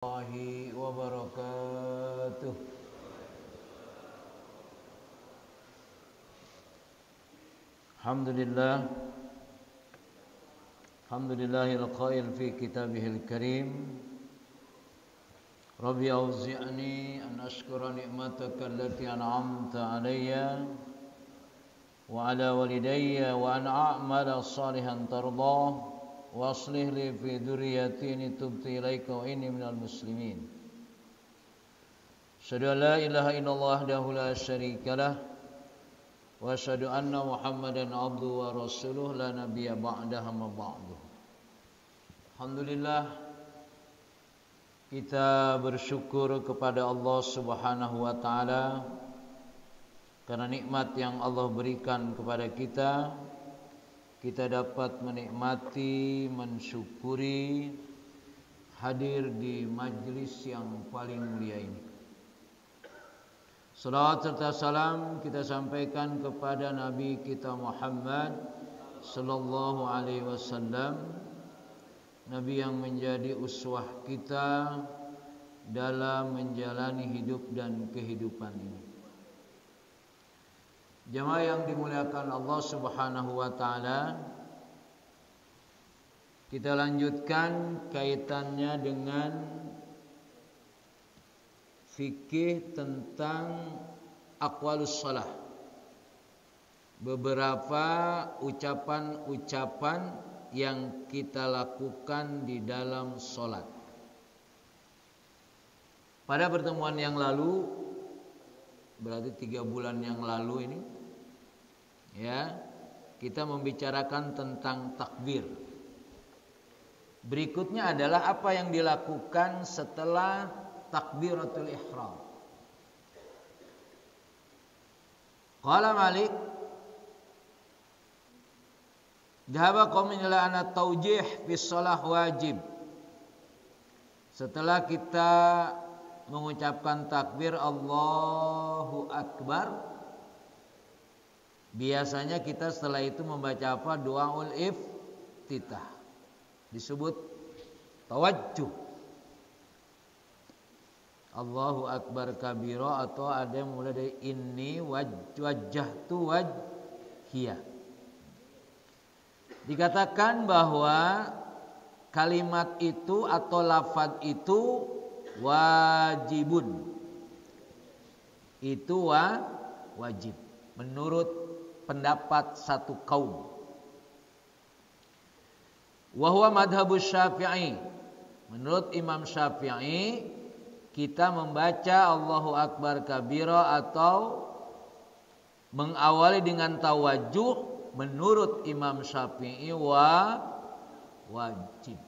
Warahmatullahi wabarakatuh. Alhamdulillahil qail fi kitabihil karim. Rabbi auzi'ni an ashkura ni'mataka allati an'amta alayya wa ala walidayya wa an a'mala salihan tardah wa aslih li fi dzurriyyati inni tubtu ilaika wa inni minal muslimin. Asyhadu an la ilaha illallah wahdahu la syarikalah wa asyhadu anna Muhammadan abduhu wa rasuluh la nabiyya ba'dahu ma ba'du. Alhamdulillah, kita bersyukur kepada Allah Subhanahu wa taala karena nikmat yang Allah berikan kepada kita. Kita dapat menikmati, mensyukuri hadir di majlis yang paling mulia ini. Salawat serta salam kita sampaikan kepada Nabi kita Muhammad sallallahu alaihi wasallam, Nabi yang menjadi uswah kita dalam menjalani hidup dan kehidupan ini. Jamaah yang dimuliakan Allah Subhanahu wa taala, kita lanjutkan kaitannya dengan fikih tentang aqwalus shalah. Beberapa ucapan-ucapan yang kita lakukan di dalam salat. Pada pertemuan yang lalu, berarti 3 bulan yang lalu ini, ya, kita membicarakan tentang takbir. Berikutnya adalah apa yang dilakukan setelah takbiratul ihram. Qala Malik, dhahaba qaumun ila anna taujih fi shalah wajib. Setelah kita mengucapkan takbir Allahu Akbar, biasanya kita setelah itu membaca apa? Doaul iftitah. Disebut tawajjuh. Allahu Akbar kabira, atau ada yang mulai dari inni wajjahtu wajhiyah. Dikatakan bahwa kalimat itu atau lafaz itu wajibun. Itu wajib menurut pendapat satu kaum. Wa huwa madhhabus Syafi'i. Menurut Imam Syafi'i, kita membaca Allahu Akbar kabira atau mengawali dengan tawajjuh menurut Imam Syafi'i wajib.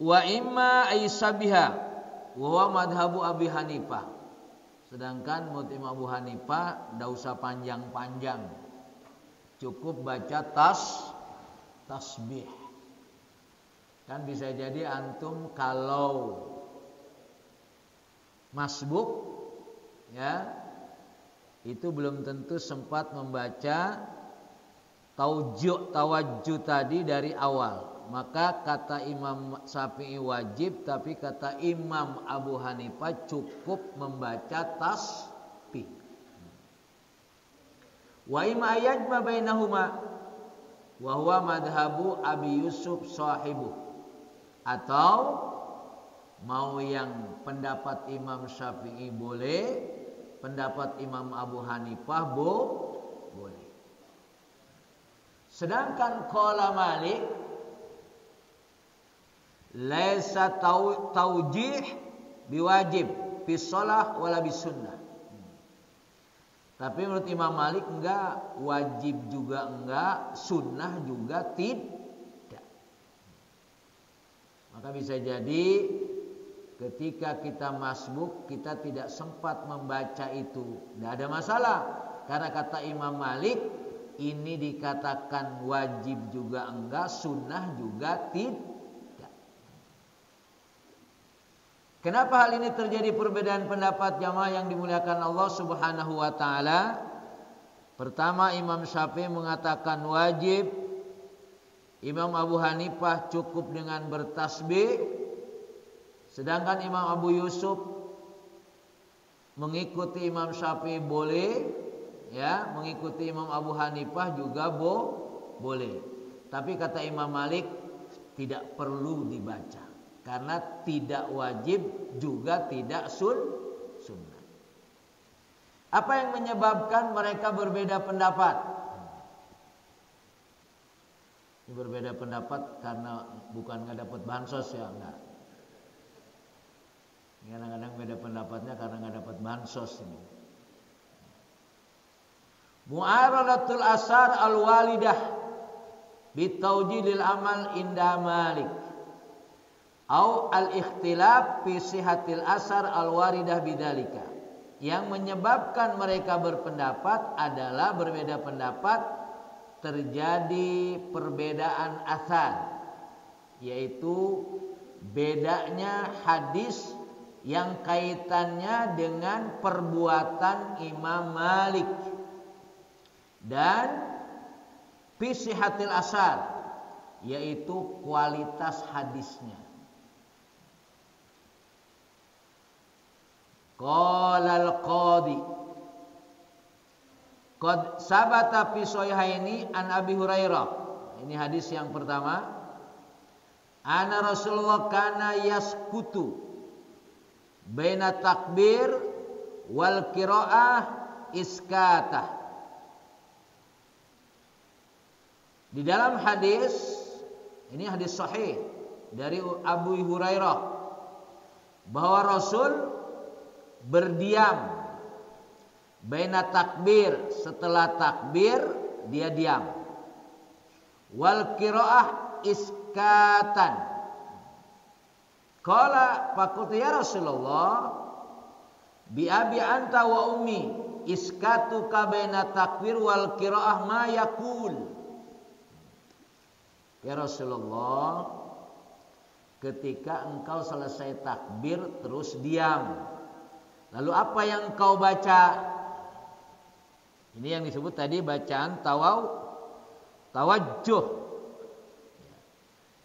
Wa imma aisabiha wa huwa madhhabu Abi Hanifah. Sedangkan menurut Imam Abu Hanifah enggak usah panjang-panjang. Cukup baca tasbih. Kan bisa jadi antum kalau masbuk, ya, itu belum tentu sempat membaca tawajjuh tadi dari awal. Maka kata Imam Syafi'i wajib, tapi kata Imam Abu Hanifah cukup membaca tasbih. Wa imma yajma bainahuma wa huwa madhabu Abi Yusuf sahibu. Atau mau yang pendapat Imam Syafi'i boleh, pendapat Imam Abu Hanifah boleh. Sedangkan qala Malik, laisa taujih biwajib fi shalah wala bisunnah. Tapi menurut Imam Malik enggak, wajib juga enggak, sunnah juga tidak. Maka bisa jadi ketika kita masbuk kita tidak sempat membaca itu, tidak ada masalah. Karena kata Imam Malik, ini dikatakan wajib juga enggak, sunnah juga tidak. Kenapa hal ini terjadi perbedaan pendapat jamaah yang dimuliakan Allah Subhanahu wa taala? Pertama, Imam Syafi'i mengatakan wajib, Imam Abu Hanifah cukup dengan bertasbih, sedangkan Imam Abu Yusuf mengikuti Imam Syafi'i boleh, ya, mengikuti Imam Abu Hanifah juga boleh. Tapi kata Imam Malik tidak perlu dibaca karena tidak wajib juga tidak sunnah. Apa yang menyebabkan mereka berbeda pendapat? Ini berbeda pendapat karena bukan nggak dapat bansos ya, enggak. Kadang-kadang beda pendapatnya karena nggak dapat bansos ini. Mu'aradatul asar al-walidah bitawjidil amal inda Malik au al-ikhtilaf fi sihatil asar al-waridah bidzalika. Yang menyebabkan mereka berpendapat adalah berbeda pendapat, terjadi perbedaan asar, yaitu bedanya hadis yang kaitannya dengan perbuatan Imam Malik dan fisihatil asar, yaitu kualitas hadisnya. Qala al-qadhi qad sabata fi sahihaini an Abi Hurairah. Ini hadis yang pertama. Ana Rasulullah kana yaskutu baina takbir wal qiraah iskatah. Di dalam hadis, ini hadis sahih dari Abu Hurairah, bahwa Rasul berdiam baina takbir, setelah takbir dia diam. Wal qiraah iskatan. Qala faqultu ya Rasulullah bi abi anta wa ummi iskatu ka baina takbir wal qiraah ma yaqul. Ya Rasulullah, ketika engkau selesai takbir terus diam, lalu apa yang engkau baca? Ini yang disebut tadi bacaan tawajjuh.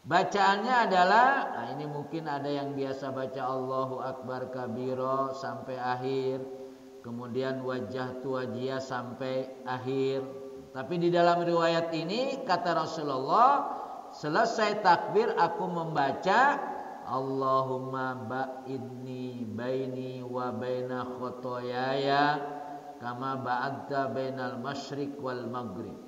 Bacaannya adalah, nah ini mungkin ada yang biasa baca Allahu Akbar kabira sampai akhir, kemudian wajah tuwajiyah sampai akhir. Tapi di dalam riwayat ini kata Rasulullah, selesai takbir aku membaca Allahumma ba'idni baini wa baina khotoyaya kama ba'adta bainal masyriq wal maghrib.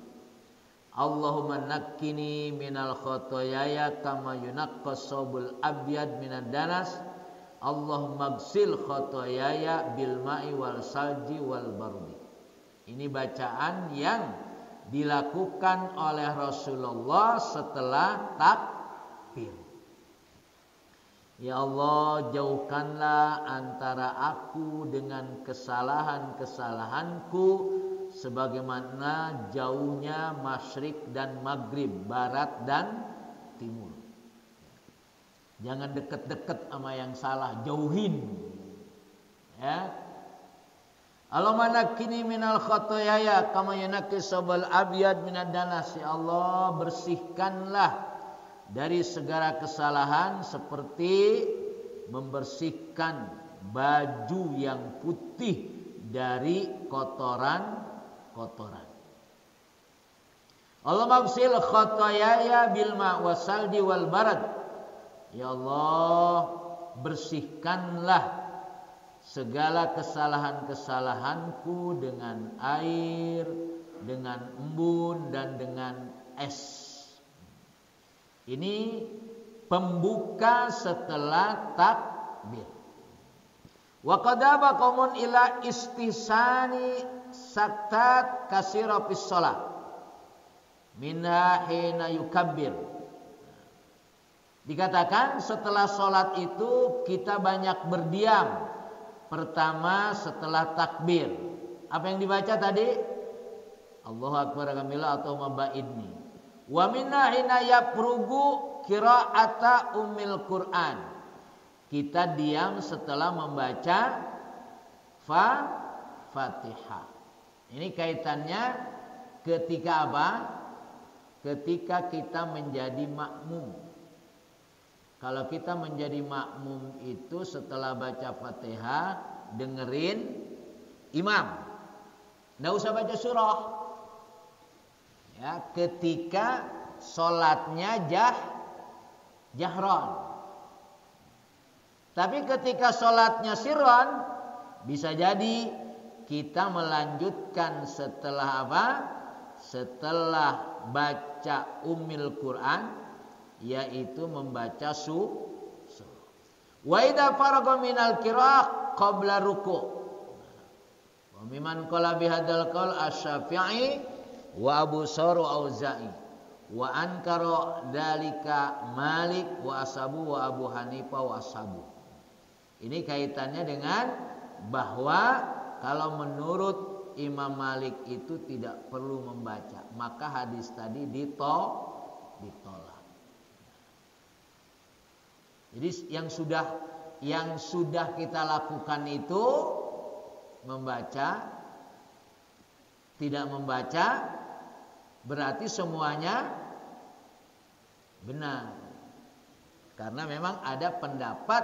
Allahumma nakkini minal khotoyaya kama yunaqqas thawbul abyad minad danas. Allahumma ghsil khotoyaya bil ma'i wal salji wal bardi. Ini bacaan yang dilakukan oleh Rasulullah setelah takbir. Ya Allah, jauhkanlah antara aku dengan kesalahan-kesalahanku sebagaimana jauhnya masyrik dan maghrib, barat dan timur. Jangan dekat-dekat sama yang salah, jauhin. Ya. Allahumma nakkini minal khotoyaya kama yunaqqis thawbal abyad minad danas. Ya Allah, bersihkanlah dari segala kesalahan seperti membersihkan baju yang putih dari kotoran-kotoran. Allahumma ghsil khotoyaya bil ma' wasaldi wal barad. Ya Allah, bersihkanlah segala kesalahan-kesalahanku dengan air, dengan embun dan dengan es. Ini pembuka setelah takbir. Wa qadaba qaumun ila istihsani saktat kasira fis shalah minha hina yukabbir. Dikatakan setelah sholat itu kita banyak berdiam. Pertama setelah takbir. Apa yang dibaca tadi? Allahu Akbar kamila atau maba'idni. Wa minna hina yaprugu qira'ata ummil Qur'an. Kita diam setelah membaca Fatihah. Ini kaitannya ketika apa? ketika kita menjadi makmum. Kalau kita menjadi makmum itu setelah baca Fatihah dengerin imam. Nggak usah baca surah. Ya, ketika sholatnya jahron. Tapi ketika sholatnya sirron, bisa jadi kita melanjutkan setelah apa? Setelah baca Ummul Quran, yaitu membaca surah. Wa idza faragha minal qiraah qabla ruku'. Wa mimman qala bihadzal qaul Asy-Syafi'i wa Abu Thawr wa Auza'i wa ankara dzalika Malik wa ashabu wa Abu Hanifah wa ashabu. Ini kaitannya dengan bahwa kalau menurut Imam Malik itu tidak perlu membaca, maka hadis tadi ditolak. Jadi yang sudah kita lakukan itu membaca, tidak membaca berarti semuanya benar. Karena memang ada pendapat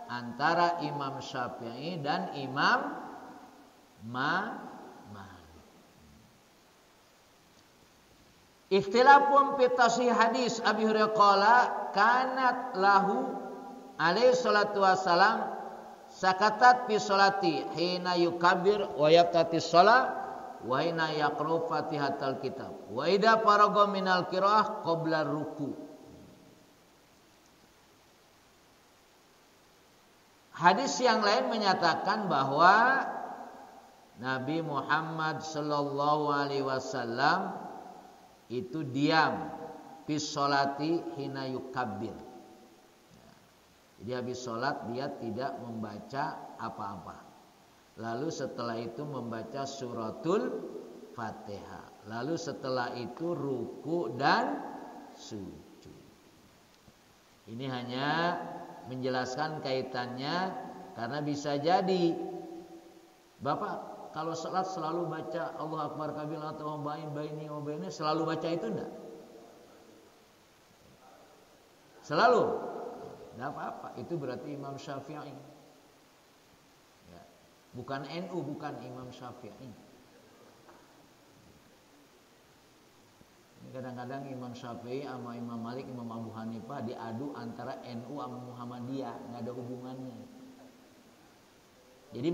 antara Imam Syafi'i dan Imam Malik. Ikhtilafun fi tasih hadis Abi Hurairah qala kanat lahu alaihi salatu wassalam sakatat fi sholati hina yukabbir wa yaftati shalah wa hina yaqra fatihatal kitab wa idza faragha minal qiraah qabla ruku. Hadis yang lain menyatakan bahwa Nabi Muhammad sallallahu alaihi wasallam itu diam fi sholati hina yukabbir. Jadi habis sholat dia tidak membaca apa-apa. Lalu setelah itu membaca suratul Fatihah. Lalu setelah itu ruku dan sujud. Ini hanya menjelaskan kaitannya karena bisa jadi Bapak kalau sholat selalu baca Allah Akbar kabir atau baini wa baini, selalu baca itu enggak? Selalu? Enggak apa-apa, itu berarti Imam Syafi'i. Ya. Bukan NU, bukan Imam Syafi'i. Kadang-kadang Imam Syafi'i sama Imam Malik, Imam Abu Hanifah diadu antara NU sama Muhammadiyah, enggak ada hubungannya. Jadi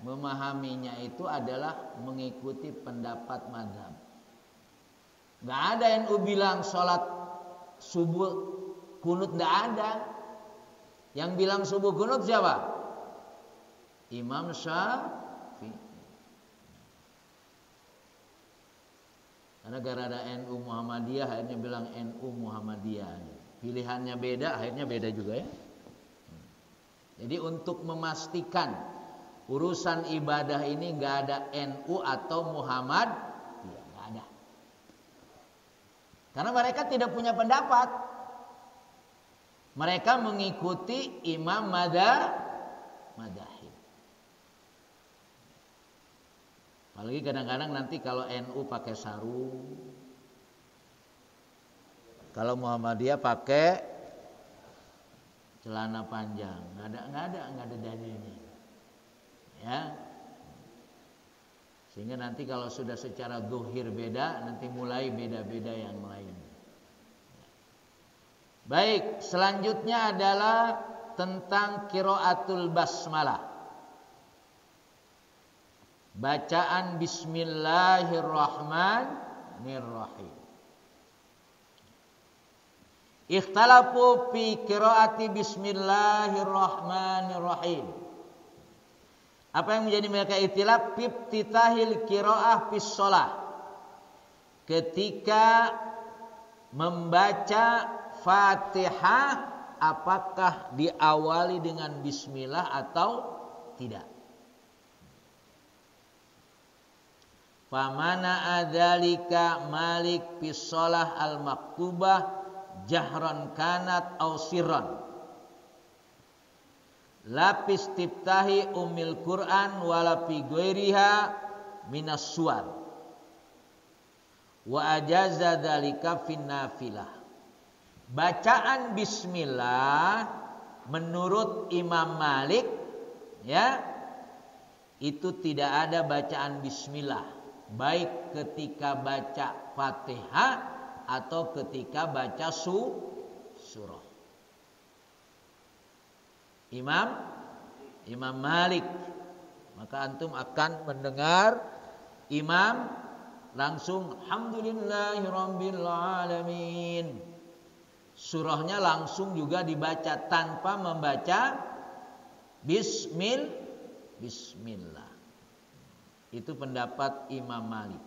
memahaminya itu adalah mengikuti pendapat mazhab. Enggak ada NU bilang sholat subuh kunut, enggak ada. Yang bilang subuh kunut siapa? Imam Syafi'i. Karena gara-gara NU Muhammadiyah akhirnya bilang NU Muhammadiyah. Pilihannya beda, akhirnya beda juga ya. Jadi untuk memastikan urusan ibadah ini enggak ada NU atau Muhammad, ya enggak ada. Karena mereka tidak punya pendapat. Mereka mengikuti imam madzhab. Apalagi kadang-kadang nanti kalau NU pakai sarung, kalau Muhammadiyah pakai celana panjang, enggak ada dalilnya. Ya. Sehingga nanti kalau sudah secara zuhir beda, nanti mulai beda-beda yang lain. Baik, selanjutnya adalah tentang qiraatul basmalah. Bacaan bismillahirrahmanirrahim. Ikhtalafu fi qiraati bismillahirrahmanirrahim. Apa yang menjadi mereka ikhtilaf? Ibtitahil qiraah fis shalah. Ketika membaca Fatihah, apakah diawali dengan bismillah atau tidak? Famana adzalika Malik fis shalah al-maktubah jahran kanat aw sirran. Lapis tiftahi umil Quran wala fi ghairiha minas suwar. Wa ajaza dzalika fin nafilah. Bacaan bismillah menurut Imam Malik ya, itu tidak ada bacaan bismillah baik ketika baca Fatihah atau ketika baca surah. Imam Malik. Maka antum akan mendengar imam langsung alhamdulillahirabbil alamin. Surahnya langsung juga dibaca tanpa membaca bismillah. Itu pendapat Imam Malik.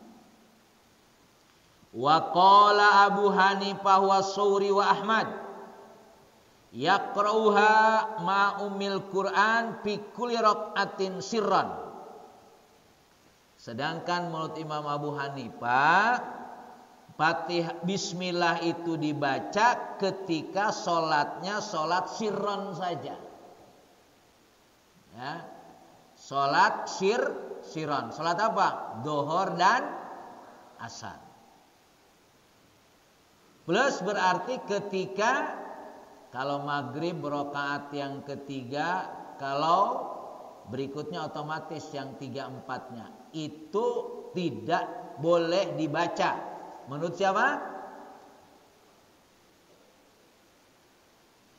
Wa qala Abu Hanifah wa Tsauri wa Ahmad yaqra'uha ma ummil Qur'an fi kulli raq'atin sirran. Sedangkan menurut Imam Abu Hanifah, Fatihah bismillah itu dibaca ketika sholatnya sholat sirron saja. Ya. Sholat sirron. Sholat apa? Zuhur dan asar. Plus berarti ketika kalau maghrib rakaat yang ketiga, kalau berikutnya otomatis yang 3-4-nya itu tidak boleh dibaca. Menurut siapa?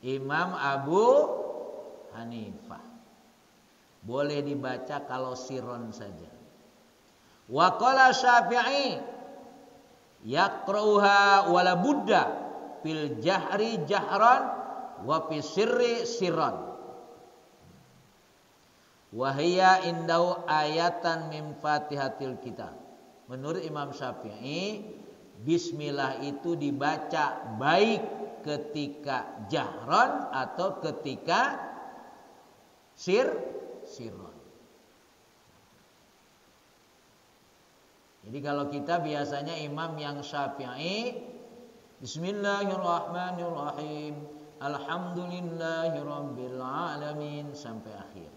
Imam Abu Hanifah. Boleh dibaca kalau sirron saja. Wa qala Syafi'i yaqra'uha wala budda fil jahri jahran wa fi sirri sirran. Wa hiya indau ayatan min Fatihatil Kitab. Menurut Imam Syafi'i, bismillah itu dibaca baik ketika jahran atau ketika sirron. Jadi kalau kita biasanya imam yang Syafi'i, bismillahirrahmanirrahim, alhamdulillahirabbil alamin sampai akhir.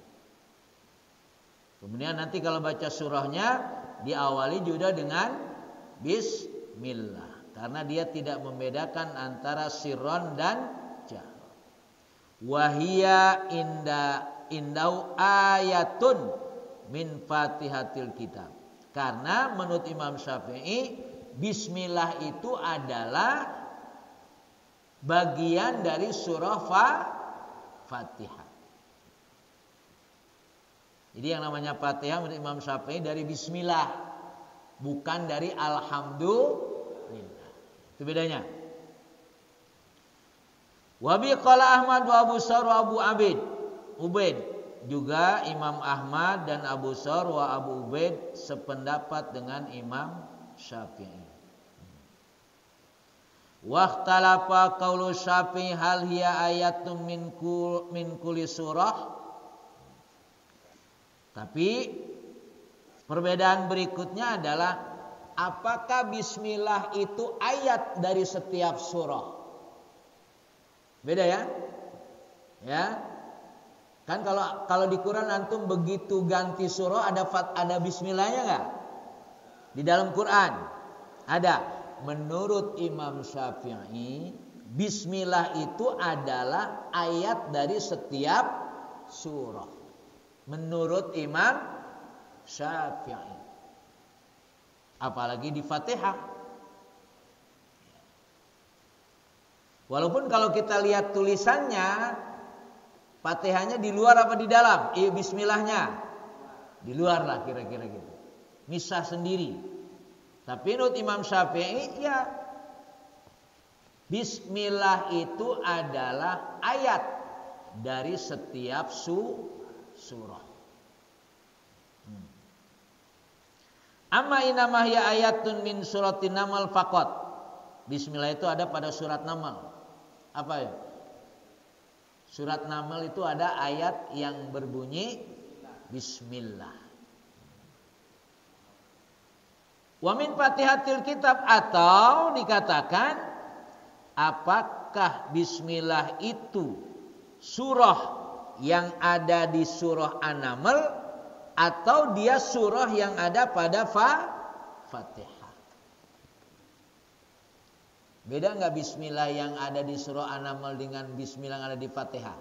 Kemudian nanti kalau baca surahnya diawali juga dengan bismillah, karena dia tidak membedakan antara sirron dan jahr. Wahia indau ayatun min Fatihatil Kitab. Karena menurut Imam Syafi'i, bismillah itu adalah bagian dari surah Fatihah. Jadi yang namanya Fatihah menurut Imam Syafi'i dari bismillah, bukan dari alhamdulillah. Itu bedanya. Wa bi qala Ahmad wa Abu Tsar wa Abu Ubaid. Juga Imam Ahmad dan Abu Tsar wa Abu Ubaid sependapat dengan Imam Syafi'i. Waqtalafa qaulu Syafi'i hal hiya ayatun min kulli surah. Tapi perbedaan berikutnya adalah apakah bismillah itu ayat dari setiap surah? Beda ya? Ya. Kan kalau di Quran antum begitu ganti surah ada bismillahnya enggak? Di dalam Quran ada. Menurut Imam Syafi'i, bismillah itu adalah ayat dari setiap surah. Menurut Imam Syafi'i. Apalagi di Fatihah. Walaupun kalau kita lihat tulisannya, Fatihahnya di luar apa di dalam? Bismillahnya di luar lah kira-kira gitu. Misah sendiri. Tapi menurut Imam Syafi'i ya bismillah itu adalah ayat dari setiap surah. Amma inamah ya ayatun min suratin Namal faqat. Bismillah itu ada pada surat Namal. Apa ya? Surat Namal itu ada ayat yang berbunyi bismillah. Wa min Fatihatil Kitab, atau dikatakan apakah bismillah itu surah yang ada di surah An-Naml atau dia surah yang ada pada Fatihah. Beda nggak bismillah yang ada di surah An-Naml dengan bismillah yang ada di Fatihah?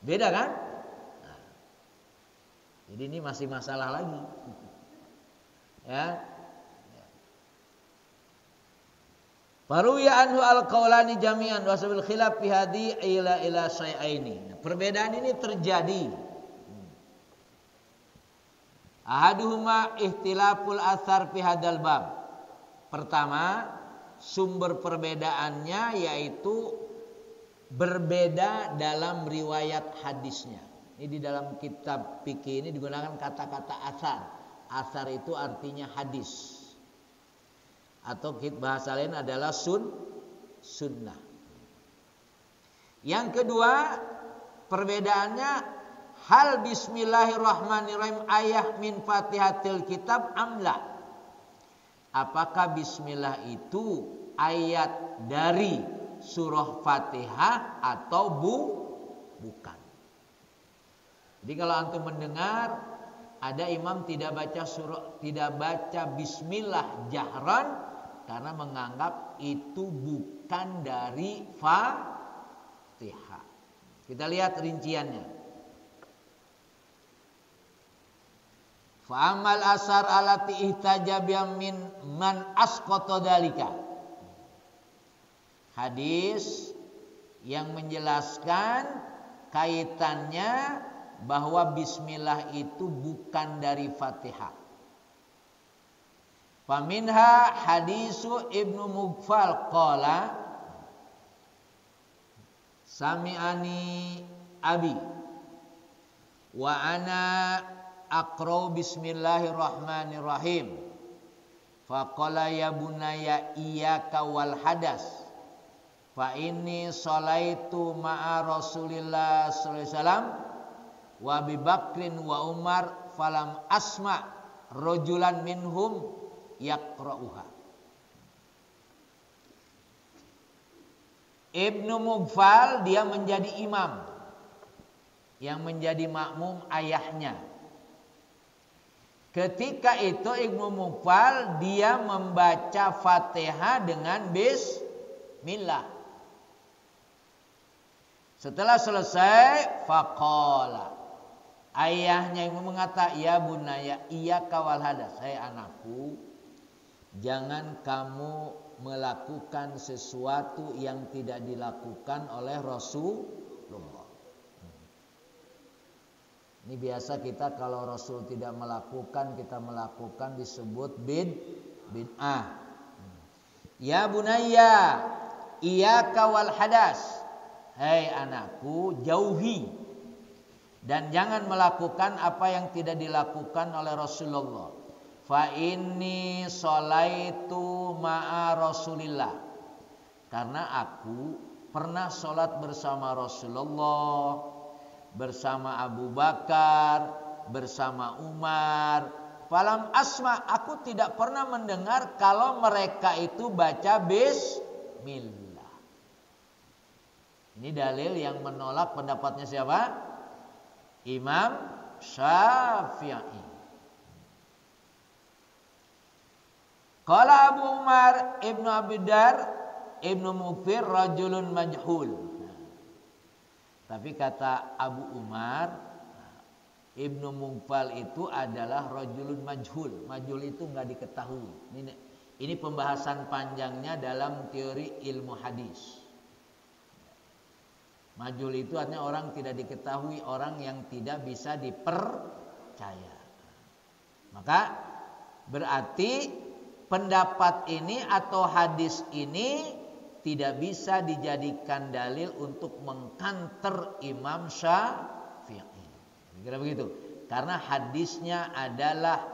Beda kan? Nah, jadi ini masih masalah lagi. Ya. Faruya anhu al-qaulani jami'an wa sabil khilaf fi hadi ila syai'aini. Nah, perbedaan ini terjadi. Ahaduhuma ihtilaful athar fi hadal bab. Pertama, sumber perbedaannya yaitu berbeda dalam riwayat hadisnya. Ini di dalam kitab fikih ini digunakan kata-kata asar. Asar itu artinya hadis. Atau bahasa lain adalah sunnah. Yang kedua, perbedaannya hal bismillahirrahmanirrahim ayah min fatihatil kitab amla. Apakah bismillah itu ayat dari surah Fatihah atau bukan? Jadi kalau antum mendengar ada imam tidak baca bismillah jahran karena menganggap itu bukan dari Fatihah. Kita lihat rinciannya. Fa'amal asar alati ihtajabiyam min man asqata dalika. Hadis yang menjelaskan kaitannya bahwa bismillah itu bukan dari Fatihah. Faminha hadisu Ibnu Mughfal qala sami'ani abi wa ana aqra bismillahirrahmanirrahim faqala ya bunayya iyyaka wal hadas fa inni sholaitu ma'a Rasulillah sallallahu alaihi wasallam wa Abi Bakrin wa Umar falam asma rajulan minhum yaqra'uha. Ibnu Mughfal dia menjadi imam yang menjadi makmum ayahnya. Ketika itu Ibnu Mughfal dia membaca Fatihah dengan bismillah. Setelah selesai faqala. Ayahnya yang mengatakan, ya bunaya iyyaka wal hadas. Hai anakku, jangan kamu melakukan sesuatu yang tidak dilakukan oleh Rasulullah. Ini biasa kita kalau Rasul tidak melakukan, kita melakukan disebut bid'ah. Ya bunayya, iyyaka wal hadas. Hai anakku, jauhi dan jangan melakukan apa yang tidak dilakukan oleh Rasulullah. Fa inni sholaitu ma'a Rasulillah. Karena aku pernah sholat bersama Rasulullah, bersama Abu Bakar, bersama Umar. Falam asma, aku tidak pernah mendengar kalau mereka itu baca bismillah. Ini dalil yang menolak pendapatnya siapa? Imam Syafi'i. Qala Abu Umar Ibnu Abi Dar Ibnu Mufir rajulun majhul. Tapi kata Abu Umar, Ibnu Mughfal itu adalah rajulun majhul. Majhul itu enggak diketahui. Ini pembahasan panjangnya dalam teori ilmu hadis. Majhul itu artinya orang tidak diketahui, orang yang tidak bisa dipercaya. Maka berarti pendapat ini atau hadis ini tidak bisa dijadikan dalil untuk mengkanter Imam Syafi'i. Kira begitu. Karena hadisnya adalah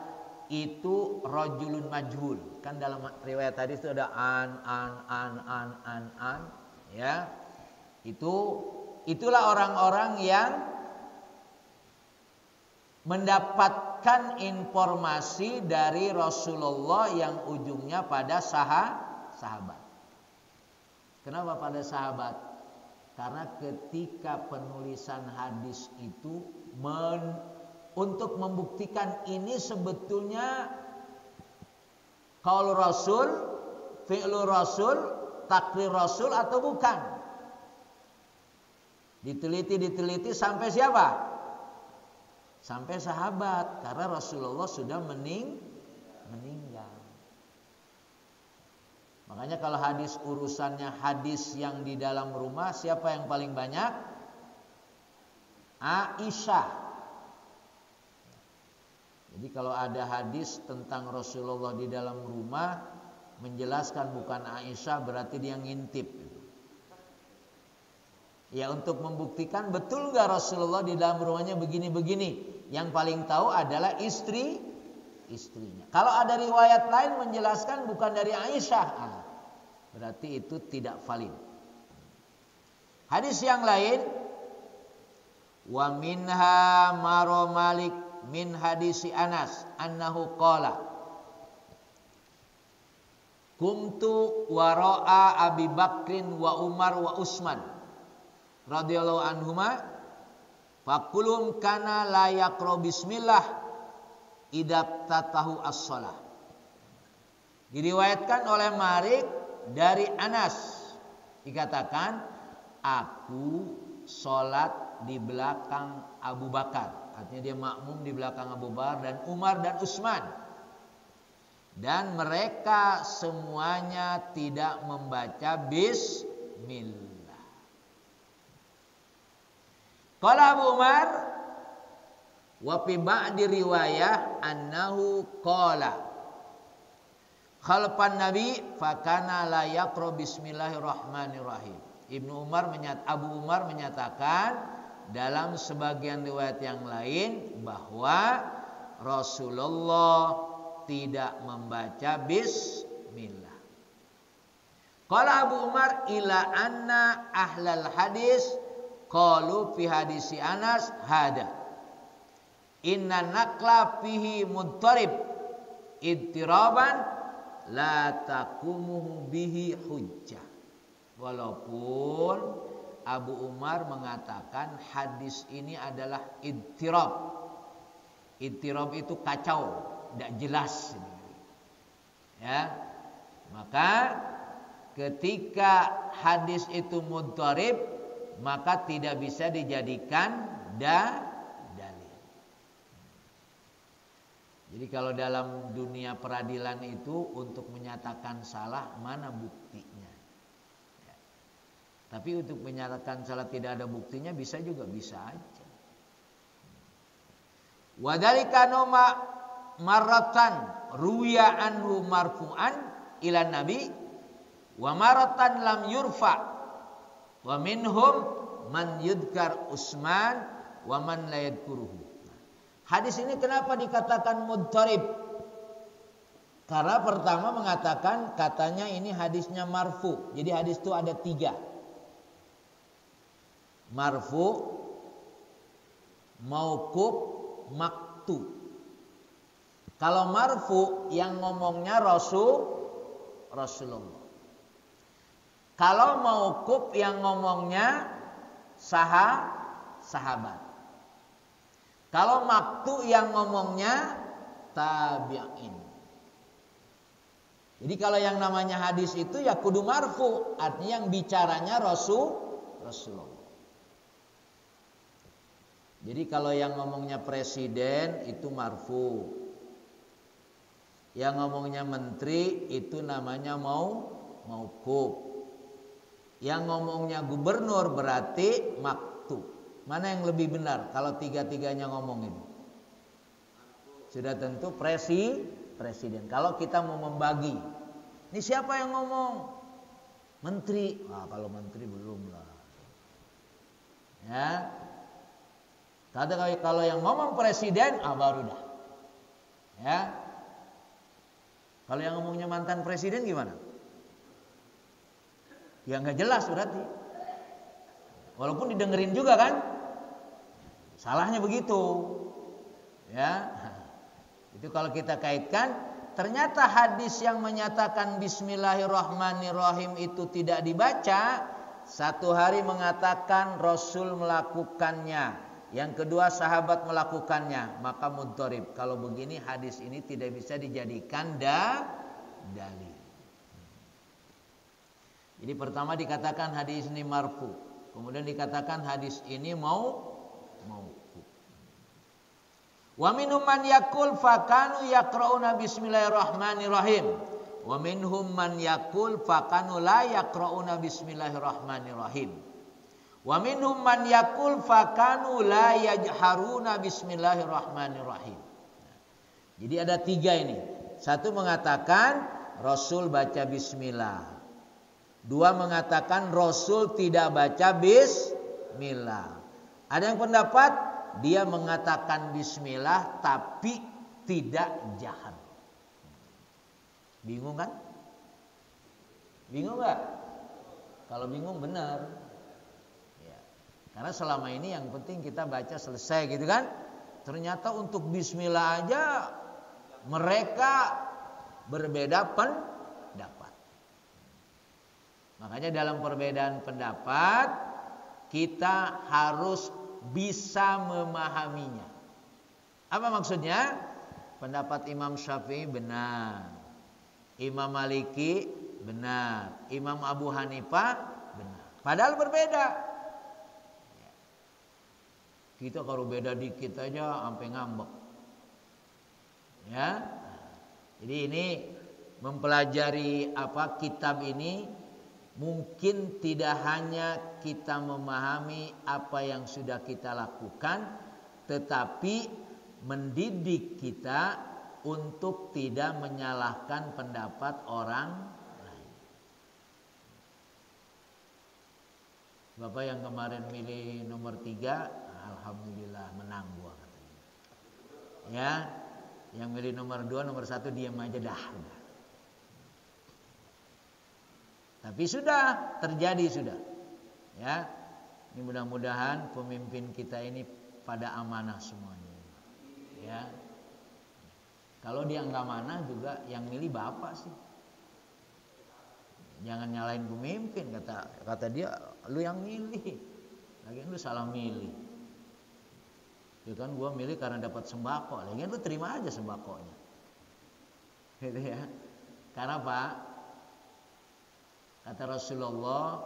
itu rajulun majhul. Kan dalam riwayat hadis itu ada an, ya. Itulah orang-orang yang mendapatkan informasi dari Rasulullah yang ujungnya pada sahabat. Kenapa pada sahabat? Karena ketika penulisan hadis itu untuk membuktikan ini sebetulnya qaul Rasul, fi'lu Rasul, takrir Rasul atau bukan. Diteliti sampai siapa? Sampai sahabat, karena Rasulullah sudah meninggal. Makanya kalau hadis urusannya hadis yang di dalam rumah, siapa yang paling banyak? Aisyah. Jadi kalau ada hadis tentang Rasulullah di dalam rumah menjelaskan bukan Aisyah, berarti dia ngintip. Ya, untuk membuktikan betul gak Rasulullah di dalam rumahnya begini-begini. Yang paling tahu adalah istrinya. Kalau ada riwayat lain menjelaskan bukan dari Aisyah, berarti itu tidak valid. Hadis yang lain, wa minha maro Malik min hadisi Anas annahu qala kumtu wara'a Abi Bakrin wa Umar wa Utsman radhiyallahu anhuma fakulum kana la yaqra bismillah idab tatahu as-shalah. Diriwayatkan oleh Malik dari Anas, dikatakan aku sholat di belakang Abu Bakar, artinya dia makmum di belakang Abu Bakar dan Umar dan Utsman, dan mereka semuanya tidak membaca bismillah. Qala Abu Umar wa fi ba'di riwayah annahu qala khalfan nabi fakana la yaqra bismillahirrahmanirrahim. Abu Umar menyatakan dalam sebagian riwayat yang lain bahwa Rasulullah tidak membaca bismillah. Qala Abu Umar ila anna ahlal hadis qalu fi hadisi Anas hada inna naqla fihi mudtarib ittiraban la takumuhu bihi hujjah. Walaupun Abu Umar mengatakan hadis ini adalah ittirab. Ittirab itu kacau, tidak jelas. Ya. Maka ketika hadis itu mudtarib, maka tidak bisa dijadikan dalil. Jadi kalau dalam dunia peradilan itu untuk menyatakan salah mana buktinya? Ya. Tapi untuk menyatakan salah tidak ada buktinya bisa juga, bisa aja. Wadhalika noma marratan ruya anhu marfu'an ila nabi wa marratan lam yurfa. Wa minhum man yudkar Utsman wa man la yadkuruhu. Hadis ini kenapa dikatakan mudtarib? Karena pertama mengatakan katanya ini hadisnya marfu. Jadi hadis itu ada 3. Marfu, mauquf, maktu. Kalau marfu yang ngomongnya Rasulullah. Kalau mauquf yang ngomongnya sahabat. Kalau maktu yang ngomongnya tabi'in. Jadi kalau yang namanya hadis itu ya kudu marfu, artinya yang bicaranya Rasulullah. Jadi kalau yang ngomongnya presiden itu marfu. Yang ngomongnya menteri itu namanya mauquf. Yang ngomongnya gubernur berarti maktu. Mana yang lebih benar kalau tiga-tiganya ngomongin? Sudah tentu presiden. Kalau kita mau membagi, ini siapa yang ngomong? Menteri. Kalau menteri belum lah. Ya. Kalau yang ngomong presiden, baru dah. Ya. Kalau yang ngomongnya mantan presiden gimana? Ya nggak jelas berarti. Walaupun didengerin juga kan. Salahnya begitu. Ya. Itu kalau kita kaitkan, ternyata hadis yang menyatakan bismillahirrahmanirrahim itu tidak dibaca. Satu hari mengatakan Rasul melakukannya, yang kedua sahabat melakukannya, maka mudharib. Kalau begini hadis ini tidak bisa dijadikan dalil. Jadi pertama dikatakan hadis ini marfu, kemudian dikatakan hadis ini mauquf. Wa minhum man yaqul fakanu yaqra'una bismillahirrahmanirrahim. Wa minhum man yaqul fakanu la yaqra'una bismillahirrahmanirrahim. Wa minhum man yaqul fakanu la yajharuna bismillahirrahmanirrahim. Jadi ada 3 ini. Satu mengatakan Rasul baca bismillah. 2 mengatakan Rasul tidak baca bismillah. Ada yang pendapat dia mengatakan bismillah tapi tidak jahar. Bingung kan? Bingung gak? Kalau bingung benar. Ya. Karena selama ini yang penting kita baca selesai gitu kan. Ternyata untuk bismillah aja mereka berbeda pendapat. Makanya dalam perbedaan pendapat kita harus bisa memahaminya. Apa maksudnya? Pendapat Imam Syafi'i benar, Imam Maliki benar, Imam Abu Hanifah benar. Padahal berbeda. Kita kalau beda dikit aja sampai ngambek. Ya. Jadi ini mempelajari kitab ini mungkin tidak hanya kita memahami apa yang sudah kita lakukan, tetapi mendidik kita untuk tidak menyalahkan pendapat orang lain. Bapak yang kemarin milih nomor 3, alhamdulillah menang gua katanya. Ya, yang milih nomor 2, nomor 1 diam aja dah. Tapi sudah terjadi sudah. Ya. Ini mudah-mudahan pemimpin kita ini pada amanah semuanya. Ya. Kalau dia enggak amanah juga yang milih Bapak sih. Jangan nyalain pemimpin, kata dia, lu yang milih. Lagian lu salah milih. Ya kan gua milih karena dapat sembako. Lagian lu terima aja sembakonya. Gitu ya. Karena Pak, kata Rasulullah,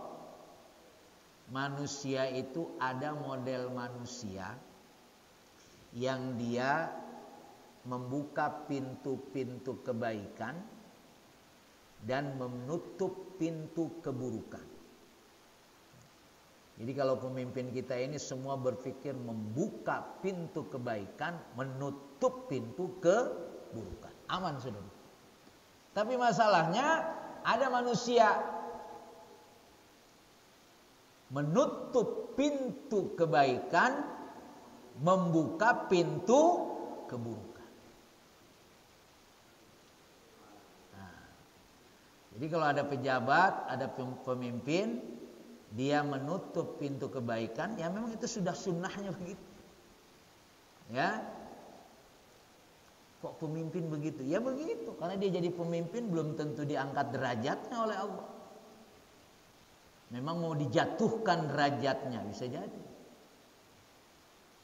manusia itu ada model manusia yang dia membuka pintu-pintu kebaikan dan menutup pintu keburukan. Jadi kalau pemimpin kita ini semua berpikir membuka pintu kebaikan, menutup pintu keburukan. Aman sudah. Tapi masalahnya ada manusia menutup pintu kebaikan, membuka pintu keburukan. Nah, jadi kalau ada pejabat, ada pemimpin, dia menutup pintu kebaikan, ya memang itu sudah sunnahnya begitu. Ya, kok pemimpin begitu? Ya begitu, karena dia jadi pemimpin belum tentu diangkat derajatnya oleh Allah. Memang mau dijatuhkan derajatnya, bisa jadi.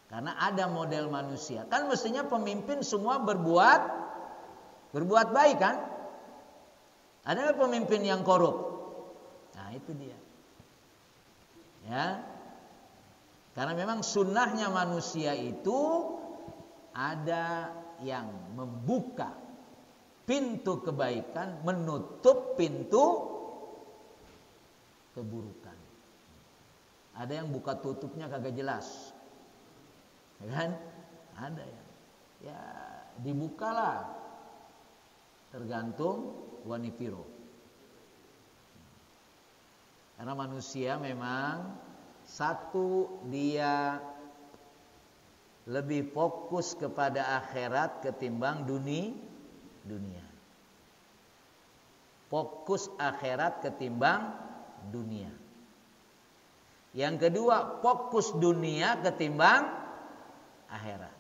Karena ada model manusia. Kan mestinya pemimpin semua berbuat baik kan? Ada pemimpin yang korup? Nah itu dia. Ya. Karena memang sunnahnya manusia itu ada yang membuka pintu kebaikan, menutup pintu keburukan. Ada yang buka tutupnya kagak jelas. Ya kan? Ada ya dibukalah. Tergantung wanipiro. Karena manusia memang satu, dia lebih fokus kepada akhirat ketimbang dunia. Fokus akhirat ketimbang dunia. Yang kedua, fokus dunia ketimbang akhirat.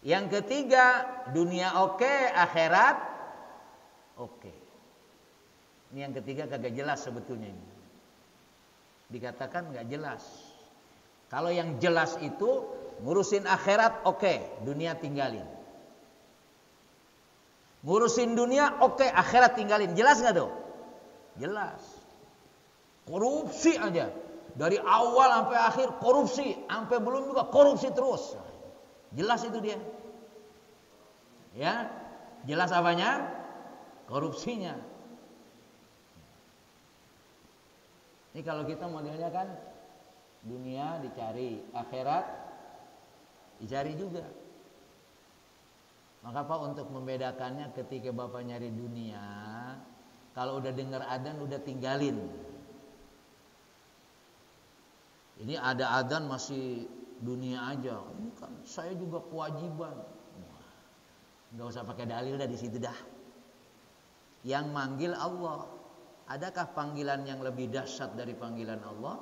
Yang ketiga, dunia oke, akhirat oke. Ini yang ketiga kagak jelas sebetulnya ini. Dikatakan nggak jelas. Kalau yang jelas itu ngurusin akhirat oke, dunia tinggalin. Ngurusin dunia oke, akhirat tinggalin. Jelas nggak tuh? Jelas. Korupsi aja. Dari awal sampai akhir korupsi, sampai belum juga korupsi terus. Jelas itu dia. Ya, jelas apanya? Korupsinya. Ini kalau kita modelnya kan dunia dicari, akhirat dicari juga. Maka Pak, untuk membedakannya ketika Bapak nyari dunia, kalau udah dengar adzan udah tinggalin. Ini ada adzan masih dunia aja. Ini kan saya juga kewajiban. Enggak usah pakai dalil dah di situ dah. Yang manggil Allah. Adakah panggilan yang lebih dahsyat dari panggilan Allah?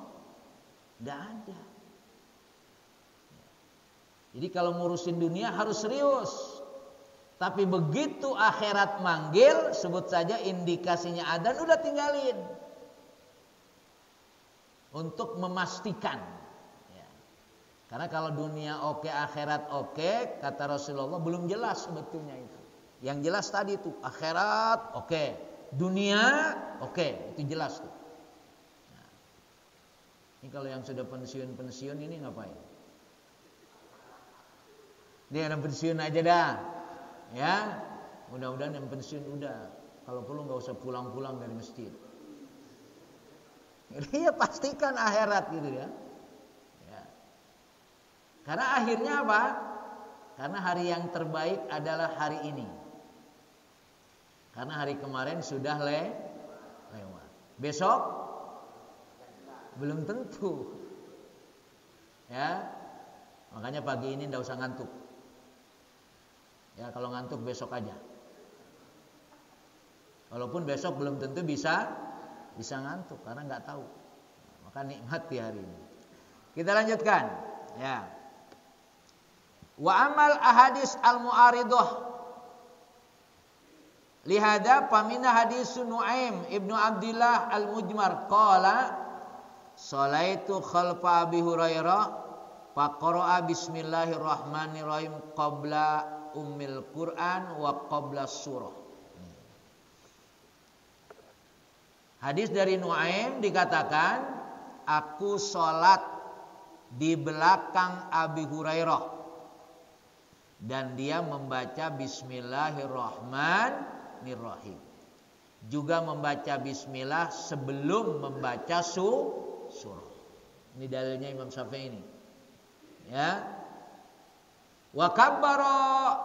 Tidak ada. Jadi kalau ngurusin dunia harus serius. Tapi begitu akhirat manggil, sebut saja indikasinya adzan, udah tinggalin. Untuk memastikan. Ya. Karena kalau dunia oke, akhirat oke, kata Rasulullah belum jelas sebetulnya itu. Yang jelas tadi itu akhirat oke, dunia oke, itu jelas tuh. Nah, ini kalau yang sudah pensiun ini ngapain? Dia yang pensiun aja dah, ya. Mudah-mudahan yang pensiun udah. Kalau perlu nggak usah pulang-pulang dari masjid. Jadi ya pastikan akhirat gitu ya. Ya. Karena akhirnya apa? Karena hari yang terbaik adalah hari ini. Karena hari kemarin sudah lewat. Besok belum tentu. Ya. Makanya pagi ini enggak usah ngantuk. Ya, kalau ngantuk besok aja. Walaupun besok belum tentu bisa ngantuk karena nggak tahu. Maka nikmati hari ini. Kita lanjutkan. Ya. Wa amal ahadis al-mu'aridah. Lihada pamina hadis Nuaim ibnu Abdillah al-Mujmar qala salaitu khalfa Abi Hurairah faqara'a bismillahirrahmanirrahim qabla ummil Qur'an wa qabla surah. Hadis dari Nuaim dikatakan, aku sholat di belakang Abi Hurairah dan dia membaca Bismillahirrahmanirrahim. Juga membaca Bismillah sebelum membaca surah. Ini dalilnya Imam Syafi'i ini. Ya. Wa kabbara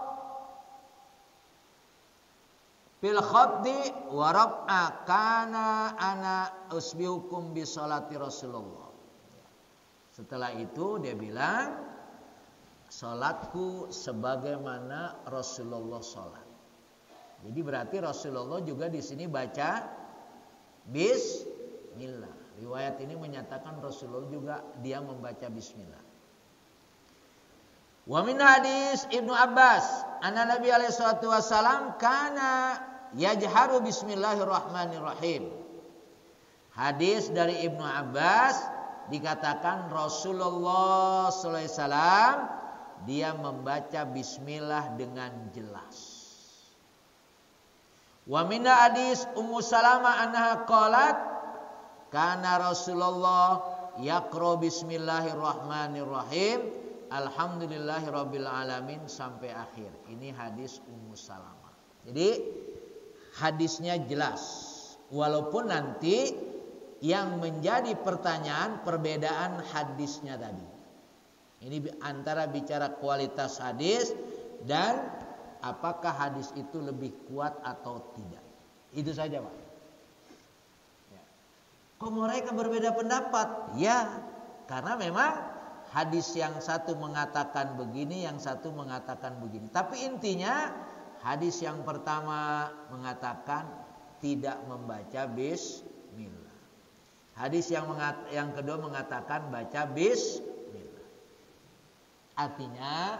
fil khaddi wa rab'a kana ana usbihukum bi sholati Rasulullah. Setelah itu dia bilang, salatku sebagaimana Rasulullah salat. Jadi berarti Rasulullah juga di sini baca bismillah. Riwayat ini menyatakan Rasulullah juga dia membaca bismillah. Wa min hadis Ibnu Abbas anna Nabi alaihi salatu wasalam kana yajharu bismillahirrahmanirrahim. Hadis dari Ibnu Abbas dikatakan Rasulullah sallallahu alaihi wasallam dia membaca bismillah dengan jelas. Wa min hadis Ummu Salamah anha qalat kana Rasulullah yaqra bismillahirrahmanirrahim alhamdulillahirabbil alamin sampai akhir. Ini hadis Ummu Salamah. Jadi hadisnya jelas. Walaupun nanti yang menjadi pertanyaan perbedaan hadisnya tadi. Ini antara bicara kualitas hadis dan apakah hadis itu lebih kuat atau tidak. Itu saja, Pak. Ya. Kok mereka berbeda pendapat? Ya, karena memang hadis yang satu mengatakan begini, yang satu mengatakan begini. Tapi intinya hadis yang pertama mengatakan tidak membaca bismillah. Hadis yang kedua mengatakan baca bismillah. Artinya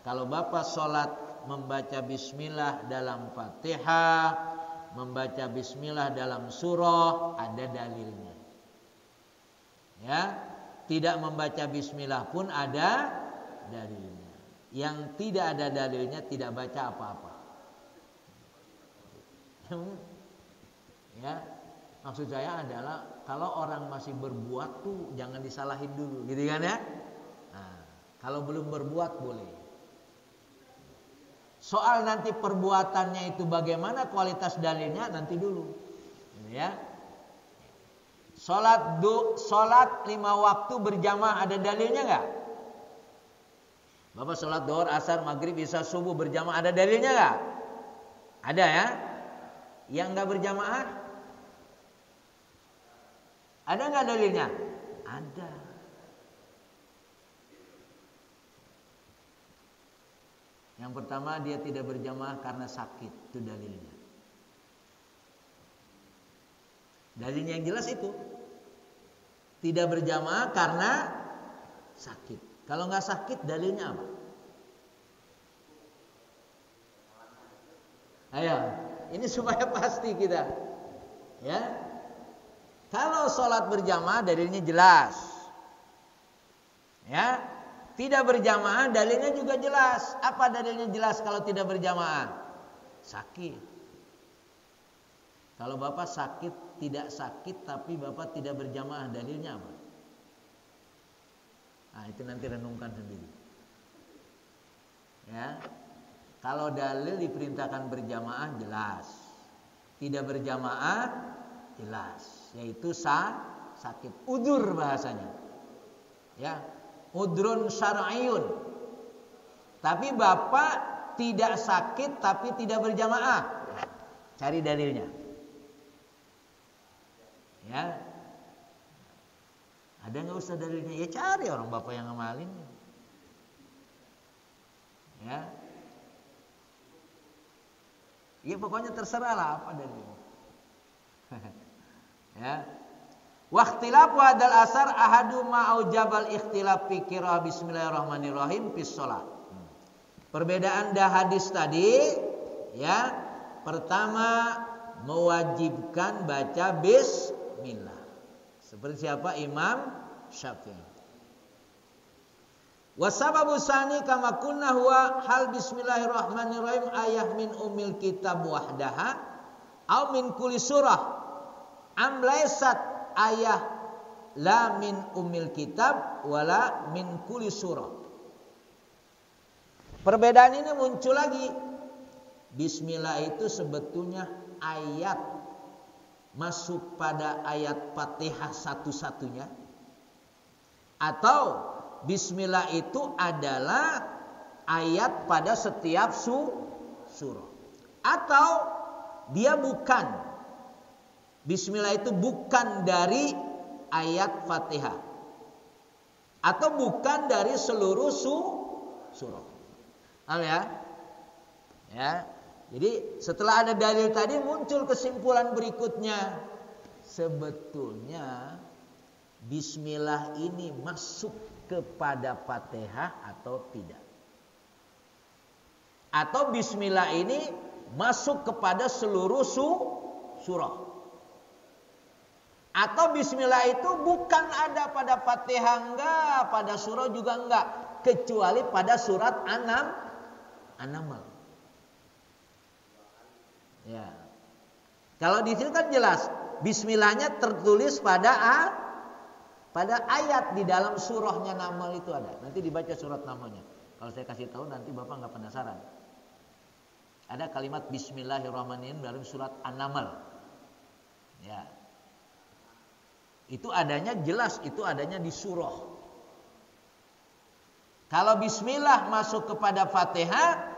kalau Bapak sholat membaca bismillah dalam Fatihah, membaca bismillah dalam surah, ada dalilnya. Ya. Tidak membaca bismillah pun ada dalilnya. Yang tidak ada dalilnya tidak baca apa-apa. Ya. Maksud saya adalah kalau orang masih berbuat tuh jangan disalahin dulu, gitu kan ya? Nah, kalau belum berbuat boleh. Soal nanti perbuatannya itu bagaimana kualitas dalilnya nanti dulu, ya. Salat 5 waktu berjamaah ada dalilnya nggak? Bapak salat zuhur, asar, maghrib, isya, subuh berjamaah ada dalilnya nggak? Ada ya. Yang nggak berjamaah? Ada nggak dalilnya? Ada. Yang pertama dia tidak berjamaah karena sakit, itu dalilnya. Dalilnya yang jelas itu tidak berjamaah karena sakit. Kalau nggak sakit dalilnya apa? Ayo, ini supaya pasti kita, ya. Kalau sholat berjamaah dalilnya jelas, ya. Tidak berjamaah dalilnya juga jelas. Apa dalilnya jelas kalau tidak berjamaah? Sakit. Kalau bapak sakit, tidak sakit tapi bapak tidak berjamaah, dalilnya apa? Nah, itu nanti renungkan sendiri. Ya. Kalau dalil diperintahkan berjamaah jelas. Tidak berjamaah jelas, yaitu sakit. Udzur bahasanya. Ya. Udrun syar'iyun. Tapi bapak tidak sakit tapi tidak berjamaah. Cari dalilnya. Ya. Ada nggak usah dalilnya? Ya cari orang bapak yang ngamalin. Ya. Ya pokoknya terserah lah apa dalilnya. Ya. Waqtilafu hadal asar ahadu ma'aujabal ikhtilaf fi qiraah bismillahirrahmanirrahim fi shalah. Perbedaan hadis tadi, ya. Pertama mewajibkan baca bismillah. Seperti siapa? Imam Syafi'i. Wasababu tsani kama kunna huwa hal bismillahirrahmanirrahim ayah min umil kitab wahdaha au min kulli surah am laysat ayah la min umil kitab wala min kulli surah. Perbedaan ini muncul lagi. Bismillah itu sebetulnya ayat masuk pada ayat Fatihah satu-satunya, atau bismillah itu adalah ayat pada setiap surah, atau dia bukan. Bismillah itu bukan dari ayat Fatihah atau bukan dari seluruh surah. Paham ya? Ya. Jadi setelah ada dalil tadi muncul kesimpulan berikutnya. Sebetulnya bismillah ini masuk kepada Fatihah atau tidak? Atau bismillah ini masuk kepada seluruh surah? Atau bismillah itu bukan ada pada Fatihah enggak, pada surah juga enggak, kecuali pada surat An-Naml. Ya. Kalau di sini kan jelas bismillahnya tertulis pada ayat di dalam surahnya Naml itu ada. Nanti dibaca surat Namlnya. Kalau saya kasih tahu nanti Bapak enggak penasaran. Ada kalimat bismillahirrahmanirrahim dalam surat An-Naml. Ya. Itu adanya jelas, itu adanya di surah. Kalau bismillah masuk kepada Fatihah,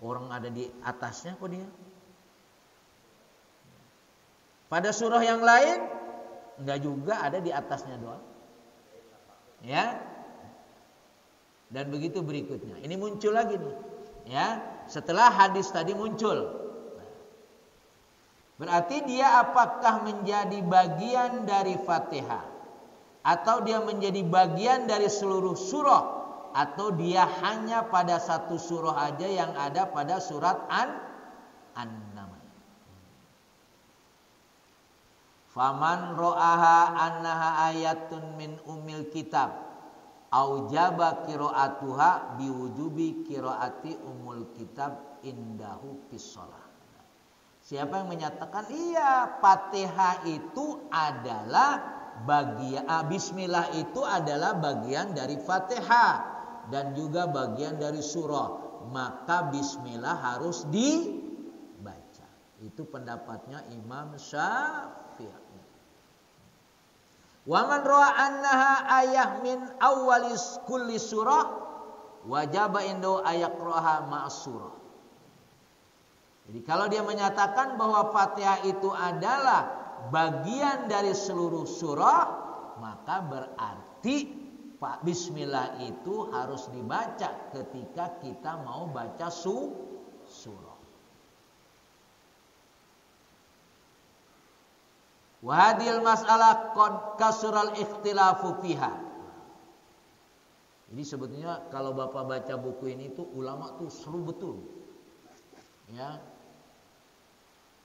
orang ada di atasnya kok dia. Pada surah yang lain enggak juga, ada di atasnya doang. Ya. Dan begitu berikutnya. Ini muncul lagi nih. Ya, setelah hadis tadi muncul. Berarti dia apakah menjadi bagian dari Fatihah, atau dia menjadi bagian dari seluruh surah, atau dia hanya pada satu surah aja yang ada pada surat An-Naml. Faman ro'aha annaha ayatun min umil kitab aujaba qiraatuha biwujubi qiraati umul kitab indahu fis shalah. Siapa yang menyatakan iya Fatihah itu adalah bagian bismillah itu adalah bagian dari Fatihah dan juga bagian dari surah, maka bismillah harus dibaca. Itu pendapatnya Imam Syafi'i. Wa man ra'a annaha ayah min awwalis kulli surah wajaba indahu ayaqraha ma'as surah. Jadi kalau dia menyatakan bahwa Fatihah itu adalah bagian dari seluruh surah, maka berarti bismillah itu harus dibaca ketika kita mau baca surah. Wa hadhil mas'alah qad kasural ikhtilafu fiha. Jadi sebetulnya kalau Bapak baca buku ini tuh ulama tuh seru betul. Ya.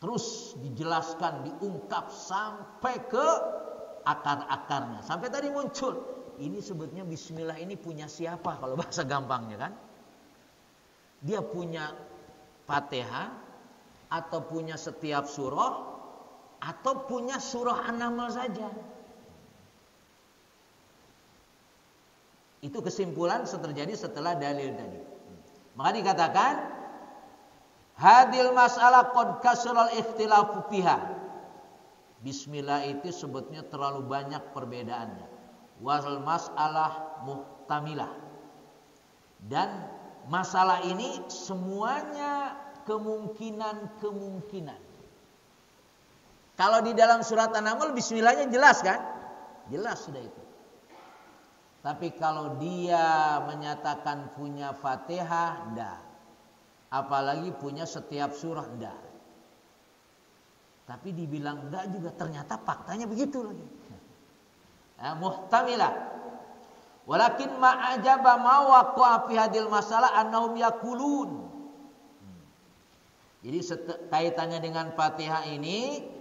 Terus dijelaskan, diungkap sampai ke akar-akarnya. Sampai tadi muncul, ini sebetulnya bismillah ini punya siapa kalau bahasa gampangnya kan? Dia punya Fatihah atau punya setiap surah atau punya surah An-Naml saja. Itu kesimpulan terjadi setelah dalil tadi. Maka dikatakan hadil mas'alah qad kasural ikhtilafu fiha. Bismillah itu sebetulnya terlalu banyak perbedaannya. Wal mas'alah muhtamilah. Dan masalah ini semuanya kemungkinan. Kalau di dalam surat An-Naml bismillahnya jelas kan? Jelas sudah itu. Tapi kalau dia menyatakan punya Fatihah, enggak. Apalagi punya setiap surah, enggak. Tapi dibilang enggak juga ternyata faktanya begitu lagi. Muhtamilah. Walakin ma'ajaba ma waqa'a fi hadil masalah annahum yaqulun. Jadi kaitannya dengan Fatihah ini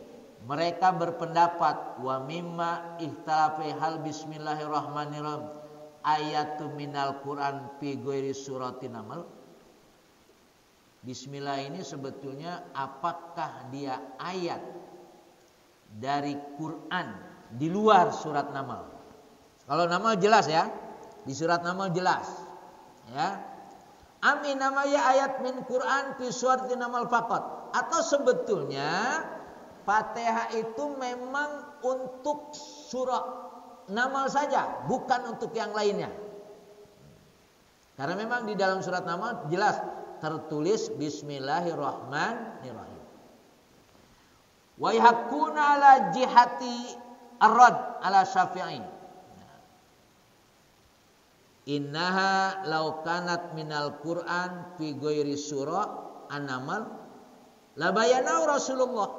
mereka berpendapat wa mimma ikhtalafa hal bismillahirrahmanirrahim ayatu minal Quran fi ghairi suratin Naml. Bismillah ini sebetulnya apakah dia ayat dari Quran di luar surat Naml? Kalau Naml jelas ya, di surat Naml jelas, ya. Amin namanya ayat min Quran fi suratin Naml faqat. Atau sebetulnya Fatihah itu memang untuk surah Naml saja, bukan untuk yang lainnya. Karena memang di dalam surat Naml jelas tertulis Bismillahirrahmanirrahim. Wa yahkuna ala jihati ar-rad ala Syafi'i. Innaha law kanat minal Qur'an fi ghairi surah An-Naml la bayana Rasulullah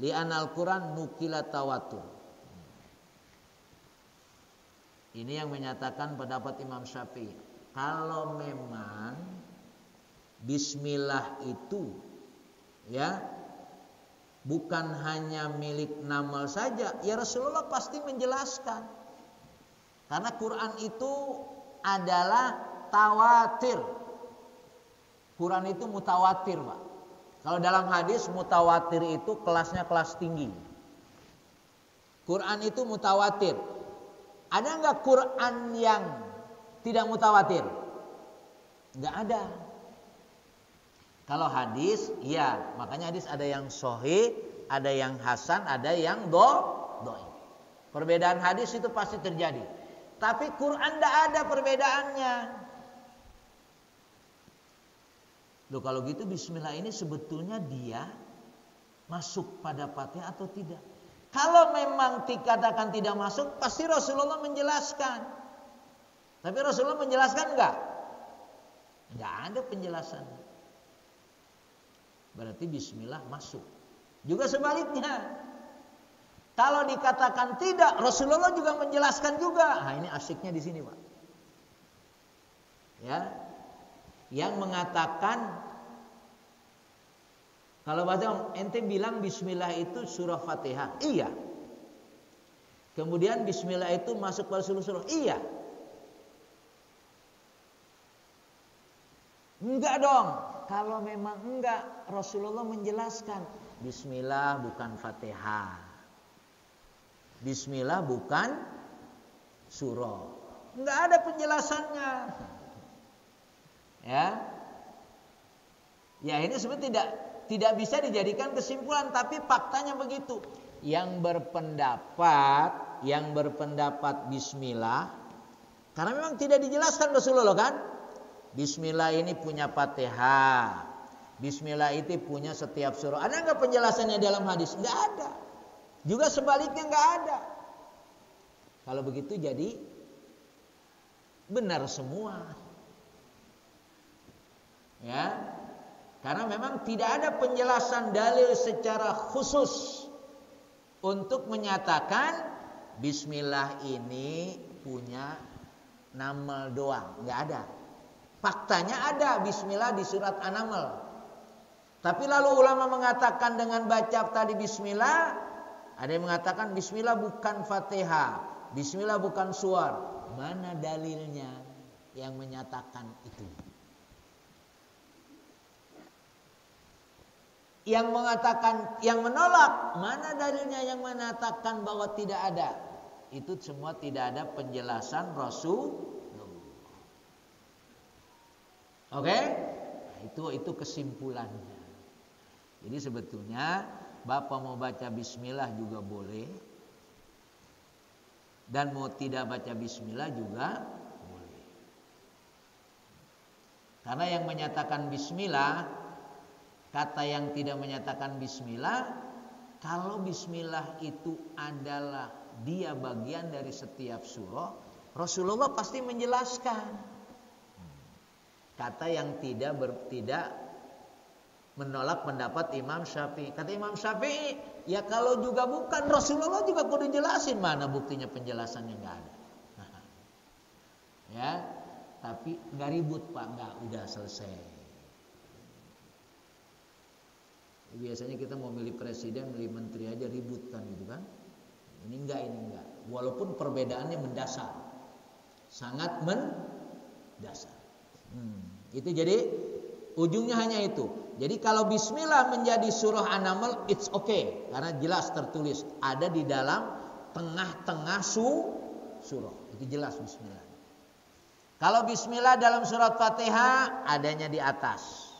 li anal Qur'an nukila tawatur. Ini yang menyatakan pendapat Imam Syafi'i. Kalau memang bismillah itu ya bukan hanya milik Naml saja, ya Rasulullah pasti menjelaskan. Karena Quran itu adalah tawatir. Quran itu mutawatir, Pak. Kalau dalam hadis mutawatir itu kelasnya kelas tinggi. Quran itu mutawatir. Ada enggak Quran yang tidak mutawatir? Enggak ada. Kalau hadis, ya, makanya hadis ada yang sahih, ada yang hasan, ada yang dhaif. Perbedaan hadis itu pasti terjadi. Tapi Quran tidak ada perbedaannya. Loh kalau gitu bismillah ini sebetulnya dia masuk pada Fatihah atau tidak? Kalau memang dikatakan tidak masuk, pasti Rasulullah menjelaskan. Tapi Rasulullah menjelaskan enggak? Enggak ada penjelasan. Berarti bismillah masuk. Juga sebaliknya. Kalau dikatakan tidak, Rasulullah juga menjelaskan juga. Nah, ini asyiknya di sini, Pak. Ya. Yang mengatakan kalau bahasa ente bilang bismillah itu surah Fatihah. Iya. Kemudian bismillah itu masuk pada seluruh surah. Iya. Enggak dong. kalau memang enggak, Rasulullah menjelaskan, bismillah bukan Fatihah. Bismillah bukan surah. Enggak ada penjelasannya. Ya. Ya ini sebenarnya tidak bisa dijadikan kesimpulan, tapi faktanya begitu. Yang berpendapat bismillah, karena memang tidak dijelaskan Rasulullah kan. Bismillah ini punya Fatihah. Bismillah itu punya setiap surah. Ada enggak penjelasannya dalam hadis? Enggak ada. Juga sebaliknya enggak ada. Kalau begitu jadi benar semua. Ya. Karena memang tidak ada penjelasan dalil secara khusus untuk menyatakan bismillah ini punya nama doang, enggak ada. Faktanya ada bismillah di surat An-Naml. Tapi lalu ulama mengatakan dengan baca tadi bismillah, ada yang mengatakan bismillah bukan Fatihah, bismillah bukan suar. Mana dalilnya yang menyatakan itu? Yang mengatakan, yang menolak, mana dalilnya yang mengatakan bahwa tidak ada? Itu semua tidak ada penjelasan Rasul. Oke? Nah, itu kesimpulannya. Jadi sebetulnya Bapak mau baca bismillah juga boleh. Dan mau tidak baca bismillah juga boleh. Karena yang menyatakan bismillah, kata yang tidak menyatakan bismillah, kalau bismillah itu adalah dia bagian dari setiap surah, Rasulullah pasti menjelaskan. Kata yang tidak menolak pendapat Imam Syafi'i. Kata Imam Syafi'i, ya kalau juga bukan, Rasulullah juga kudu jelasin. Mana buktinya penjelasannya nggak ada. Ya, tapi nggak ribut Pak, nggak, udah selesai. Biasanya kita mau milih presiden, milih menteri aja ribut kan gitu kan. Ini enggak. Walaupun perbedaannya mendasar, sangat mendasar. Itu jadi ujungnya hanya itu. Jadi kalau bismillah menjadi surah An-Naml, it's okay, karena jelas tertulis ada di dalam tengah-tengah surah. Itu jelas bismillah. Kalau bismillah dalam surat Fatihah adanya di atas.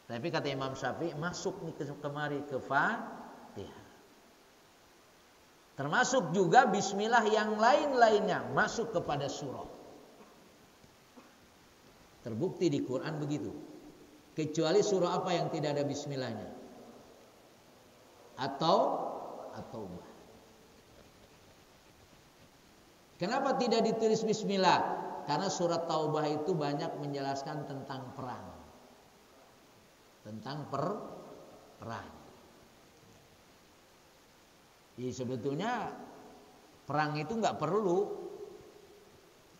Tapi kata Imam Syafi'i masuk nih kemari ke Fatihah. Termasuk juga bismillah yang lain-lainnya masuk kepada surah. Terbukti di Quran begitu. Kecuali surah apa yang tidak ada bismillahnya? At-Taubah. Kenapa tidak ditulis bismillah? Karena surat Taubah itu banyak menjelaskan tentang perang. Tentang perang. Jadi sebetulnya perang itu nggak perlu,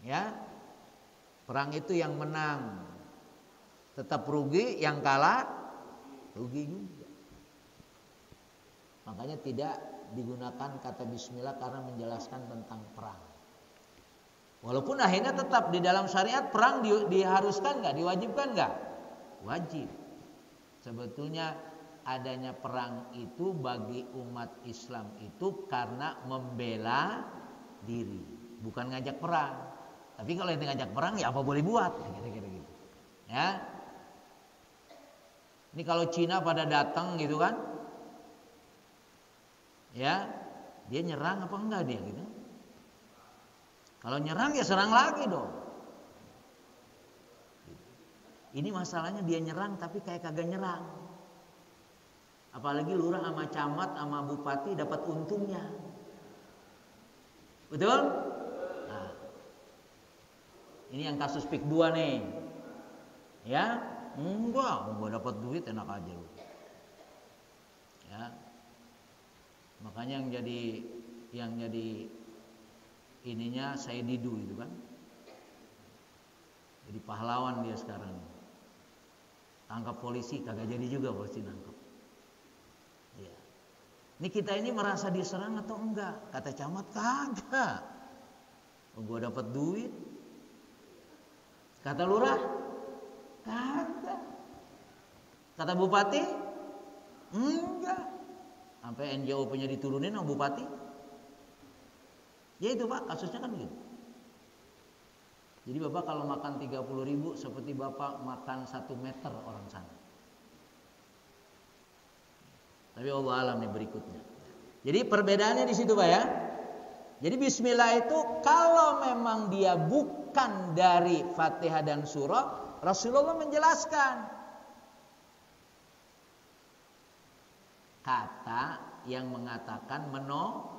ya. Perang itu yang menang tetap rugi, yang kalah rugi juga. Makanya tidak digunakan kata bismillah karena menjelaskan tentang perang. Walaupun akhirnya tetap di dalam syariat perang diharuskan nggak, diwajibkan nggak? Wajib. Sebetulnya adanya perang itu bagi umat Islam itu karena membela diri, bukan ngajak perang. Tapi kalau yang ngajak perang ya apa boleh buat, kira-kira gitu. Ya. Ini kalau Cina pada datang gitu kan, ya, dia nyerang apa enggak dia gitu? Kalau nyerang ya serang lagi dong. Ini masalahnya dia nyerang tapi kayak kagak nyerang. Apalagi lurah sama camat sama bupati dapat untungnya. Betul? Nah, ini yang kasus PIK 2 nih. Ya, enggak, gua dapat duit enak aja lu. Ya. Makanya yang jadi ininya saya Didu itu kan. Jadi pahlawan dia sekarang. Tangkap polisi kagak jadi juga polisi nangkap. Ya. Ini kita ini merasa diserang atau enggak? Kata camat kagak. Gua dapat duit. Kata lurah kagak. Kata bupati, enggak. Sampai NGO punya diturunin sama bupati. Ya itu Pak, kasusnya kan begitu. Jadi Bapak kalau makan 30.000 seperti Bapak makan 1 meter orang sana. Tapi Allah alam nih berikutnya. Jadi perbedaannya di situ Pak ya. Jadi bismillah itu kalau memang dia bukan dari Fatihah dan surah, Rasulullah menjelaskan. Kata yang mengatakan menolak.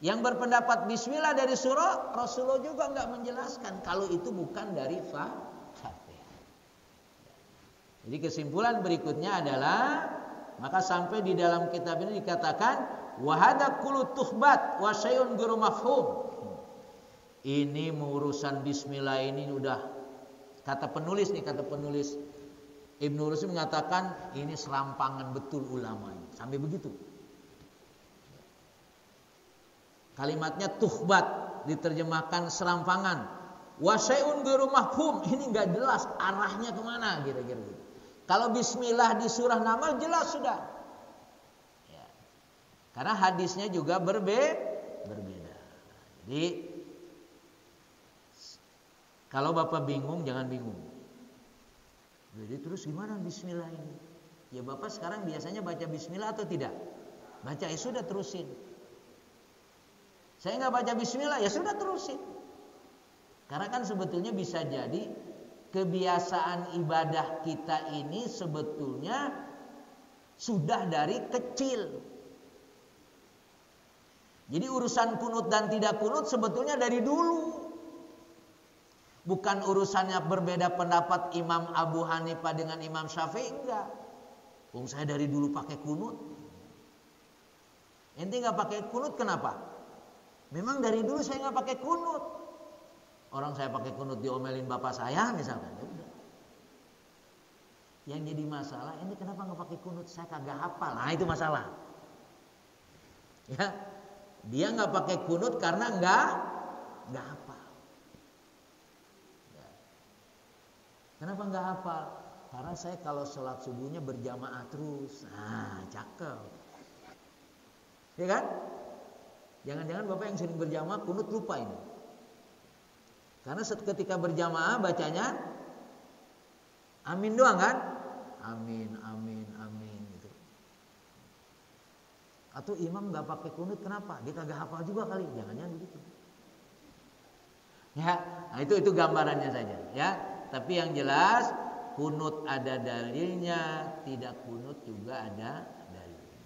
Yang berpendapat bismillah dari surah, Rasulullah juga enggak menjelaskan kalau itu bukan dari Fatihah. Jadi kesimpulan berikutnya adalah maka sampai di dalam kitab ini dikatakan wa hadza kullu tuhbat wa syai'un ghairu mafhum. Ini urusan bismillah ini udah kata penulis Ibnu Rusdi mengatakan ini serampangan betul ulama ini. Sampai begitu. Kalimatnya tuhbat diterjemahkan serampangan. Wa syai'un ghairu mafhum, ini enggak jelas arahnya kemana kira-kira gitu. Kalau bismillah di surah Naml jelas sudah. Ya. Karena hadisnya juga berbeda. Jadi kalau Bapak bingung jangan bingung. Jadi terus gimana bismillah ini? Ya Bapak sekarang biasanya baca bismillah atau tidak? Baca ya sudah terusin. Saya nggak baca bismillah ya sudah terusin. Karena kan sebetulnya bisa jadi kebiasaan ibadah kita ini sebetulnya sudah dari kecil. Jadi urusan kunut dan tidak kunut sebetulnya dari dulu. Bukan urusannya berbeda pendapat Imam Abu Hanifah dengan Imam Syafi'i, enggak. Saya dari dulu pakai kunut. Ente nggak pakai kunut kenapa? Memang dari dulu saya nggak pakai kunut. Orang saya pakai kunut diomelin bapak saya misalkan. Ya udah. Yang jadi masalah ini kenapa nggak pakai kunut? Saya kagak hafal. Nah itu masalah. Ya, dia nggak pakai kunut karena nggak hafal. Ya. Kenapa nggak hafal? Karena saya kalau sholat subuhnya berjamaah terus. Nah, cakep. Ya kan? Jangan-jangan Bapak yang sering berjamaah kunut lupa ini. Karena ketika berjamaah bacanya amin doang kan? Amin gitu. Atau imam nggak pakai kunut kenapa? Dia kagak hafal juga kali. Jangan-jangan begitu. Ya, nah itu gambarannya saja ya. Tapi yang jelas kunut ada dalilnya, tidak kunut juga ada dalilnya.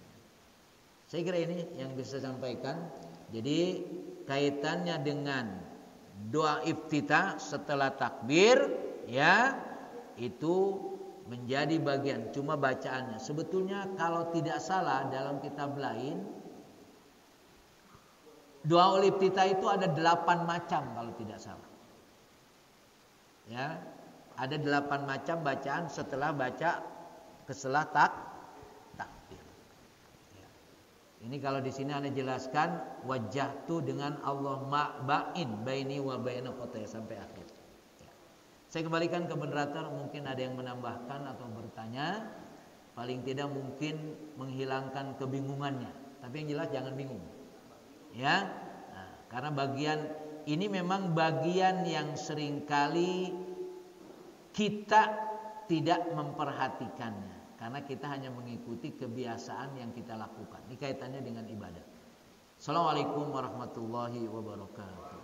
Saya kira ini yang bisa saya sampaikan. Jadi kaitannya dengan doa iftitah setelah takbir ya itu menjadi bagian cuma bacaannya. Sebetulnya kalau tidak salah dalam kitab lain doa iftitah itu ada 8 macam kalau tidak salah. Ya, ada 8 macam bacaan setelah takbir. Ini kalau di sini Anda jelaskan wajjahtu dengan Allah ma'bain baini wa baina khotaya sampai akhir. Ya. Saya kembalikan ke moderator, mungkin ada yang menambahkan atau bertanya, paling tidak mungkin menghilangkan kebingungannya. Tapi yang jelas jangan bingung. Ya. Nah, karena bagian ini memang bagian yang seringkali kita tidak memperhatikannya. Karena kita hanya mengikuti kebiasaan yang kita lakukan. Ini kaitannya dengan ibadah. Assalamualaikum warahmatullahi wabarakatuh.